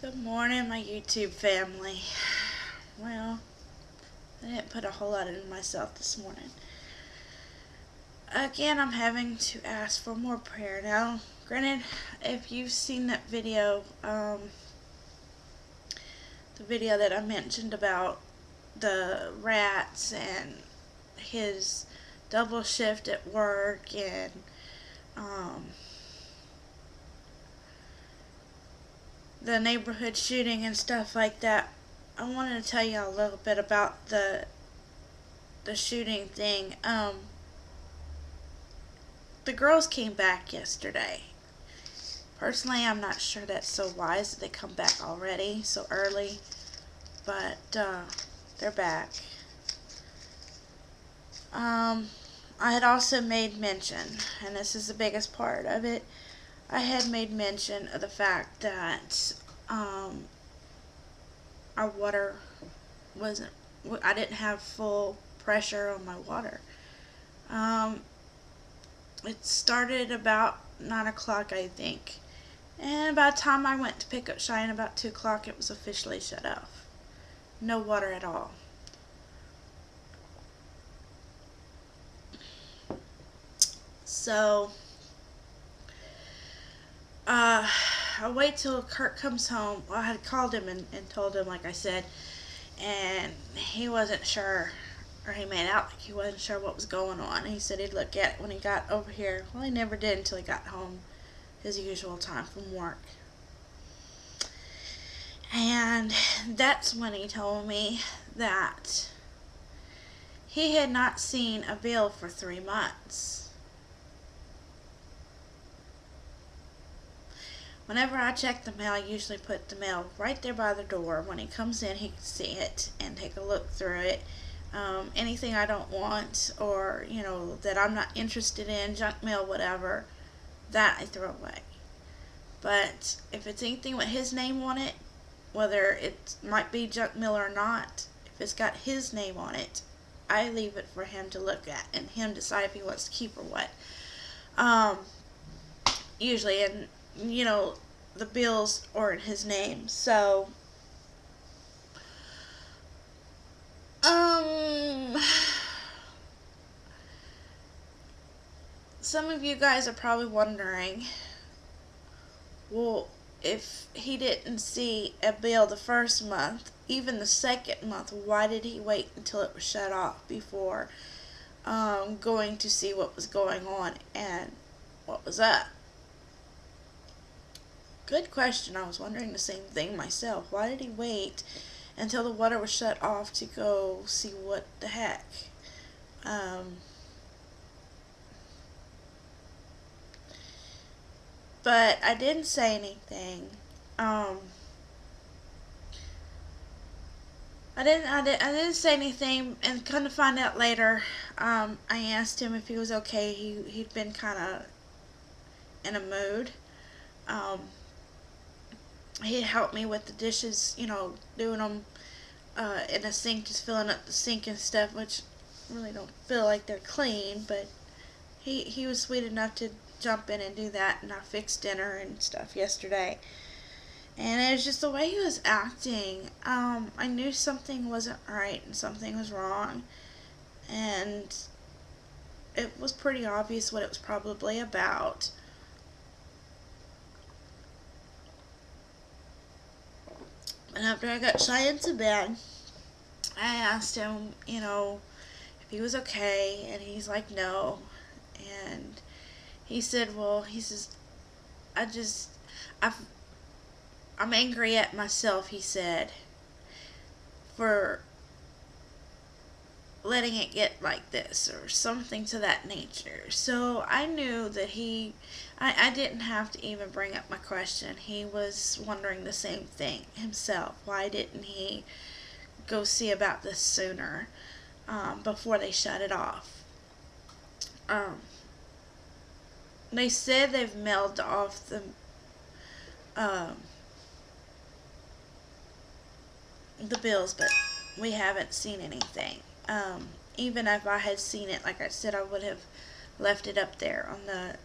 Good morning, my YouTube family. Well, I didn't put a whole lot into myself this morning. Again, I'm having to ask for more prayer. Now, granted, if you've seen that video, the video that I mentioned about the rats and his double shift at work and um, the neighborhood shooting and stuff like that, I wanted to tell you a little bit about the shooting thing. The girls came back yesterday. Personally, I'm not sure that's so wise that they come back already so early, but they're back. I had also made mention, and this is the biggest part of it, I had made mention of the fact that our water wasn't, I didn't have full pressure on my water. It started about 9 o'clock, I think. And by the time I went to pick up Cheyenne about 2 o'clock, it was officially shut off. No water at all. So, I wait till Kurt comes home. Well, I had called him and told him, like I said, and he wasn't sure, or he made out like he wasn't sure what was going on. He said he'd look at it when he got over here. Well, he never did until he got home his usual time from work. And that's when he told me that he had not seen a bill for 3 months. Whenever I check the mail, I usually put the mail right there by the door. When he comes in, he can see it and take a look through it. Anything I don't want, or that I'm not interested in, junk mail, whatever, that I throw away. But if it's anything with his name on it, whether it might be junk mail or not, if it's got his name on it, I leave it for him to look at and him decide if he wants to keep or what. Usually, and the bills are in his name. So, some of you guys are probably wondering, well, if he didn't see a bill the first month, even the second month, why did he wait until it was shut off before going to see what was going on and what was up? Good question. I was wondering the same thing myself. Why did he wait until the water was shut off to go see what the heck? But I didn't say anything. I didn't say anything, and come to find out later, I asked him if he was okay. He'd been kind of in a mood. He helped me with the dishes, doing them in the sink, just filling up the sink and stuff, which really don't feel like they're clean, but he was sweet enough to jump in and do that, and I fixed dinner and stuff yesterday. And it was just the way he was acting. I knew something wasn't right and something was wrong, and it was pretty obvious what it was probably about. And after I got Cheyenne to bed, I asked him, if he was okay, and he's like, no. And he said, well, he says, I'm angry at myself, he said, for letting it get like this, or something to that nature. So I knew that I didn't have to even bring up my question. He was wondering the same thing himself. Why didn't he go see about this sooner, before they shut it off? They said they've mailed off the bills, but we haven't seen anything. Even if I had seen it, like I said, I would have left it up there on the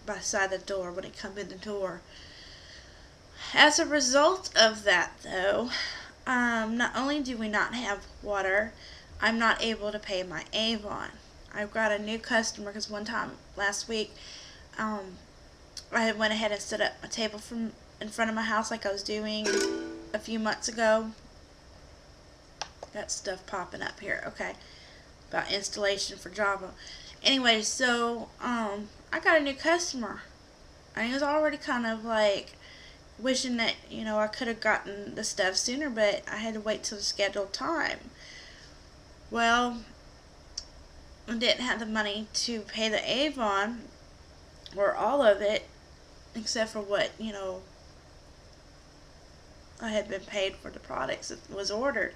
by side of the door when it come in the door. As a result of that, though, not only do we not have water, I'm not able to pay my Avon. I've got a new customer because one time last week, um, I had went ahead and set up a table from in front of my house like I was doing a few months ago. Got stuff popping up here. Okay, about installation for Java. Anyway, so I got a new customer. And he was already kind of like wishing that, I could have gotten the stuff sooner, but I had to wait till the scheduled time. Well, I didn't have the money to pay the Avon, or all of it, except for what, I had been paid for the products that was ordered.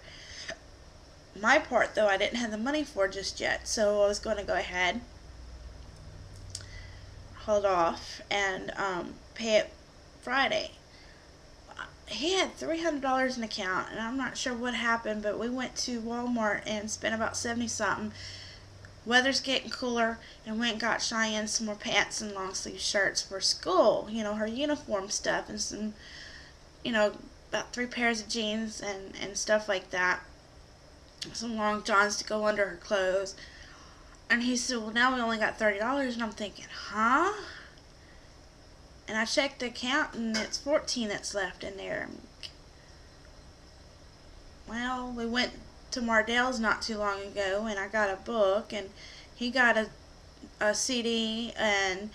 My part, though, I didn't have the money for just yet, so I was going to go ahead, hold off, and pay it Friday. He had $300 in the account, and I'm not sure what happened, but we went to Walmart and spent about 70 something. Weather's getting cooler, and went and got Cheyenne some more pants and long sleeve shirts for school, her uniform stuff, and some, about 3 pairs of jeans and stuff like that. Some long johns to go under her clothes. And he said, well, now we only got $30, and I'm thinking, huh? And I checked the account, and it's 14 that's left in there. Well, we went to Mardell's not too long ago, and I got a book, and he got a CD, and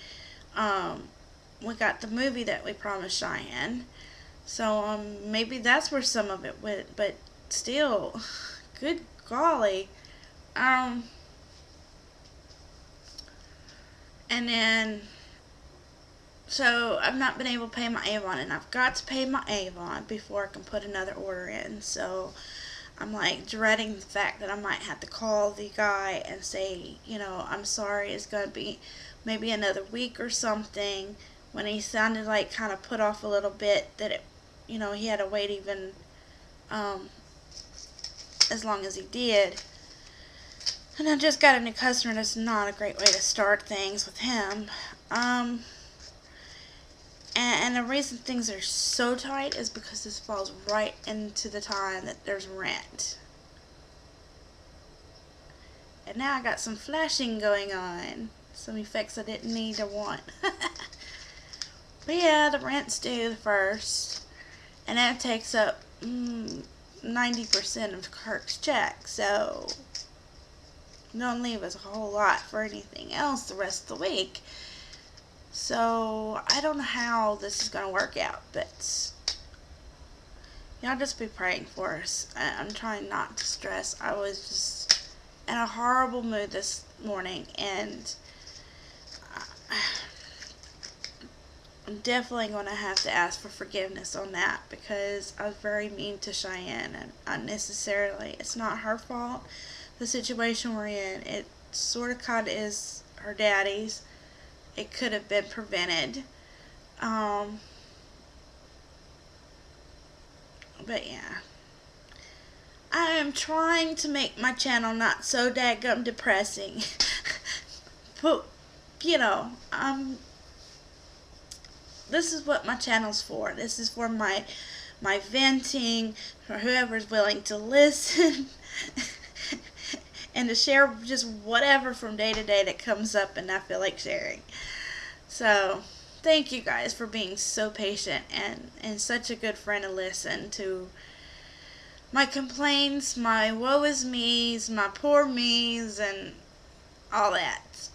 we got the movie that we promised Cheyenne. So maybe that's where some of it went, but still, good golly. And then, so I've not been able to pay my Avon, and I've got to pay my Avon before I can put another order in. So I'm like dreading the fact that I might have to call the guy and say, I'm sorry, it's going to be maybe another week or something, when he sounded like kind of put off a little bit that it, he had to wait even as long as he did. And I just got a new customer, and it's not a great way to start things with him. And the reason things are so tight is because this falls right into the time that there's rent. And now I got some flashing going on. Some effects I didn't need or want. But yeah, the rent's due the 1st. And that takes up 90% of Kirk's check. So don't leave us a whole lot for anything else the rest of the week. So I don't know how this is going to work out, but y'all just be praying for us. I'm trying not to stress. I was just in a horrible mood this morning, and I'm definitely going to have to ask for forgiveness on that, because I was very mean to Cheyenne, and unnecessarily. It's not her fault, the situation we're in. It sort of kind of is her daddy's. It could have been prevented. But yeah. I am trying to make my channel not so daggum depressing. But, this is what my channel's for. This is for my venting, for whoever's willing to listen. And to share just whatever from day to day that comes up and I feel like sharing. So, thank you guys for being so patient and such a good friend to listen to my complaints, my woe is me's, my poor me's, and all that.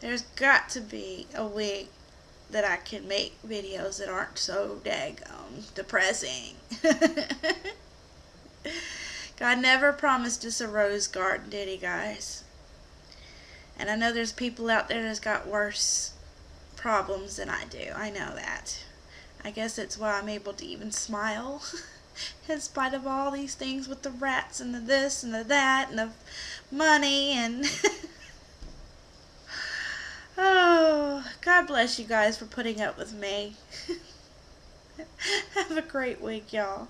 There's got to be a week that I can make videos that aren't so daggone depressing. God never promised us a rose garden, did he, guys? And I know there's people out there that's got worse problems than I do. I know that. I guess that's why I'm able to even smile in spite of all these things with the rats and the this and the that and the money and oh, God bless you guys for putting up with me. Have a great week, y'all.